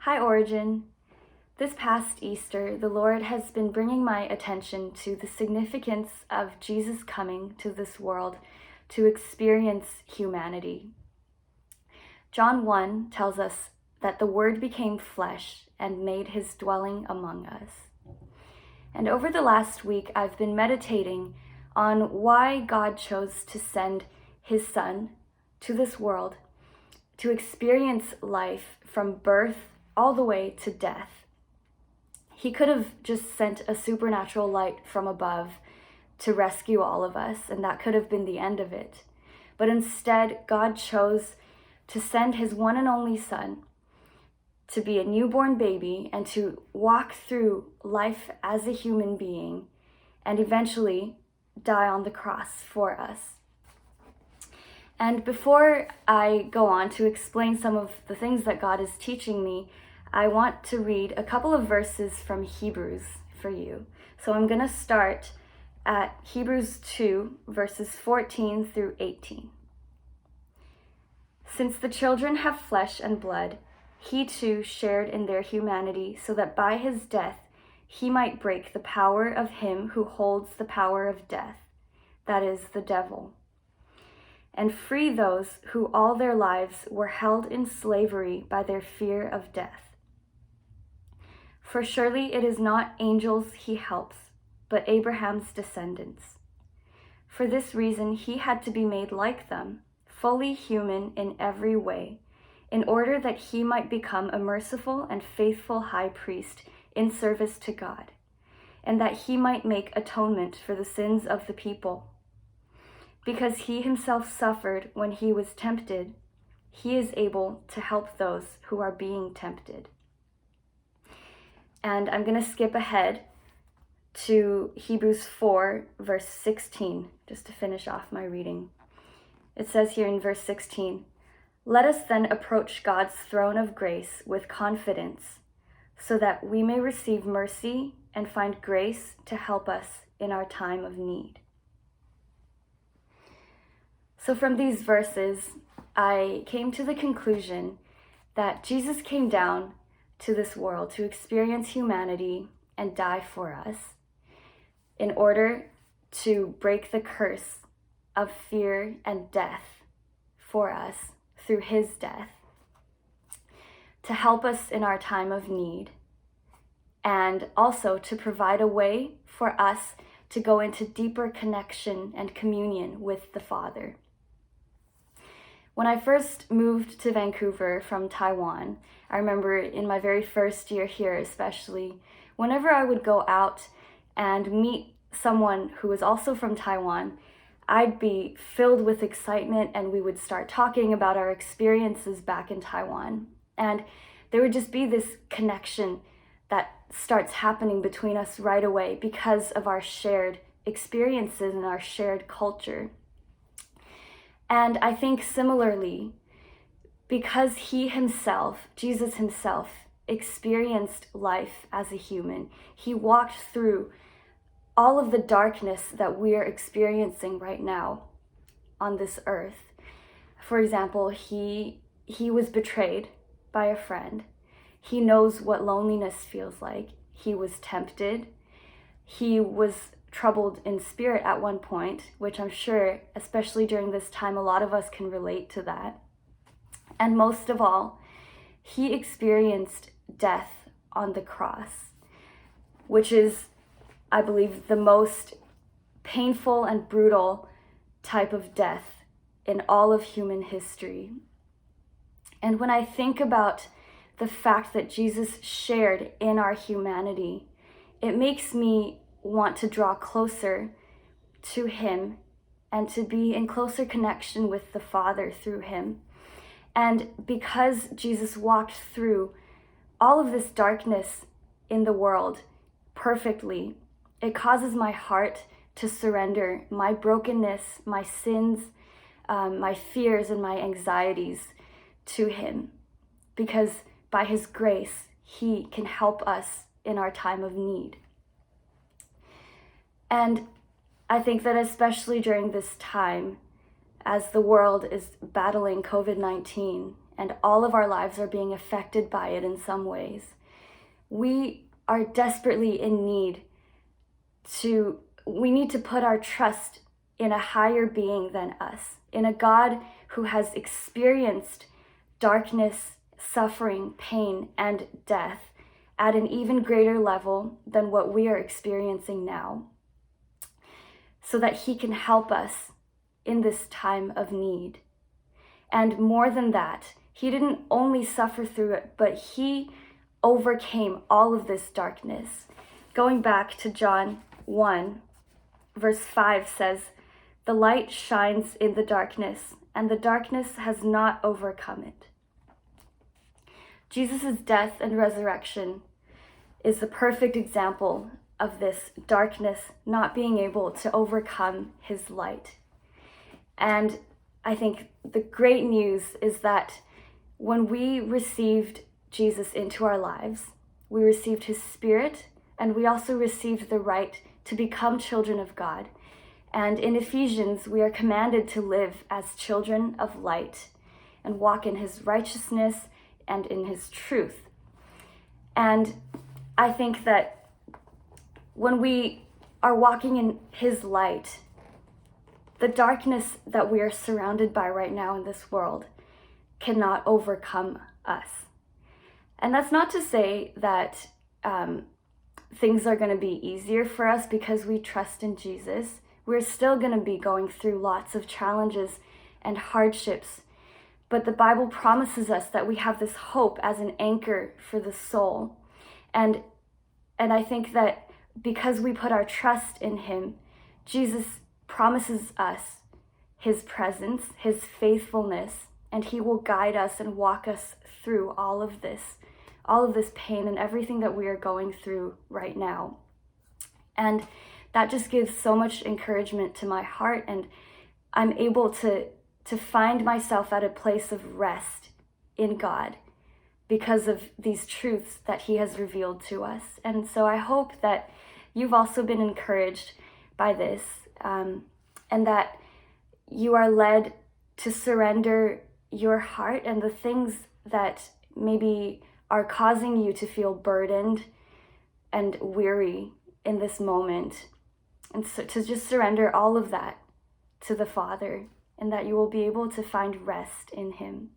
Hi, Origin. This past Easter, the Lord has been bringing my attention to the significance of Jesus coming to this world to experience humanity. John 1 tells us that the Word became flesh and made his dwelling among us. And over the last week, I've been meditating on why God chose to send his Son to this world to experience life from birth all the way to death. He could have just sent a supernatural light from above to rescue all of us, and that could have been the end of it. But instead, God chose to send his one and only Son to be a newborn baby and to walk through life as a human being and eventually die on the cross for us. And before I go on to explain some of the things that God is teaching me, I want to read a couple of verses from Hebrews for you. So I'm going to start at Hebrews 2, verses 14 through 18. Since the children have flesh and blood, he too shared in their humanity, so that by his death he might break the power of him who holds the power of death, that is, the devil, and free those who all their lives were held in slavery by their fear of death. For surely it is not angels he helps, but Abraham's descendants. For this reason he had to be made like them, fully human in every way, in order that he might become a merciful and faithful high priest in service to God, and that he might make atonement for the sins of the people. Because he himself suffered when he was tempted, he is able to help those who are being tempted. And I'm going to skip ahead to Hebrews 4, verse 16, just to finish off my reading. It says here in verse 16, "Let us then approach God's throne of grace with confidence, so that we may receive mercy and find grace to help us in our time of need." So from these verses, I came to the conclusion that Jesus came down to this world to experience humanity and die for us in order to break the curse of fear and death for us through his death, to help us in our time of need, and also to provide a way for us to go into deeper connection and communion with the Father. When I first moved to Vancouver from Taiwan, I remember in my very first year here especially, whenever I would go out and meet someone who was also from Taiwan, I'd be filled with excitement and we would start talking about our experiences back in Taiwan. And there would just be this connection that starts happening between us right away because of our shared experiences and our shared culture. And I think similarly, because he himself, Jesus himself, experienced life as a human, he walked through all of the darkness that we are experiencing right now on this earth. For example, he was betrayed by a friend. He knows what loneliness feels like. He was tempted. He was troubled in spirit at one point, which I'm sure, especially during this time, a lot of us can relate to that. And most of all, he experienced death on the cross, which is, I believe, the most painful and brutal type of death in all of human history. And when I think about the fact that Jesus shared in our humanity, it makes me want to draw closer to him and to be in closer connection with the Father through him. And because Jesus walked through all of this darkness in the world perfectly, it causes my heart to surrender my brokenness, my sins, my fears, and my anxieties to him. Because by his grace, he can help us in our time of need. And I think that especially during this time, as the world is battling COVID-19 and all of our lives are being affected by it in some ways. We are desperately in need we need to put our trust in a higher being than us, in a God who has experienced darkness, suffering, pain, and death at an even greater level than what we are experiencing now, so that he can help us in this time of need. And more than that, he didn't only suffer through it, but he overcame all of this darkness. Going back to John 1, verse 5 says, "The light shines in the darkness, and the darkness has not overcome it." Jesus' death and resurrection is the perfect example of this darkness not being able to overcome his light. And I think the great news is that when we received Jesus into our lives, we received his Spirit, and we also received the right to become children of God. And in Ephesians, we are commanded to live as children of light and walk in his righteousness and in his truth. And I think that when we are walking in his light, the darkness that we are surrounded by right now in this world cannot overcome us. And that's not to say that things are going to be easier for us because we trust in Jesus. We're still going to be going through lots of challenges and hardships. But the Bible promises us that we have this hope as an anchor for the soul. And I think that because we put our trust in him, Jesus promises us his presence, his faithfulness, and he will guide us and walk us through all of this pain and everything that we are going through right now. And that just gives so much encouragement to my heart, and I'm able to find myself at a place of rest in God because of these truths that he has revealed to us. And so I hope that you've also been encouraged by this, and that you are led to surrender your heart and the things that maybe are causing you to feel burdened and weary in this moment, and so to just surrender all of that to the Father, and that you will be able to find rest in him.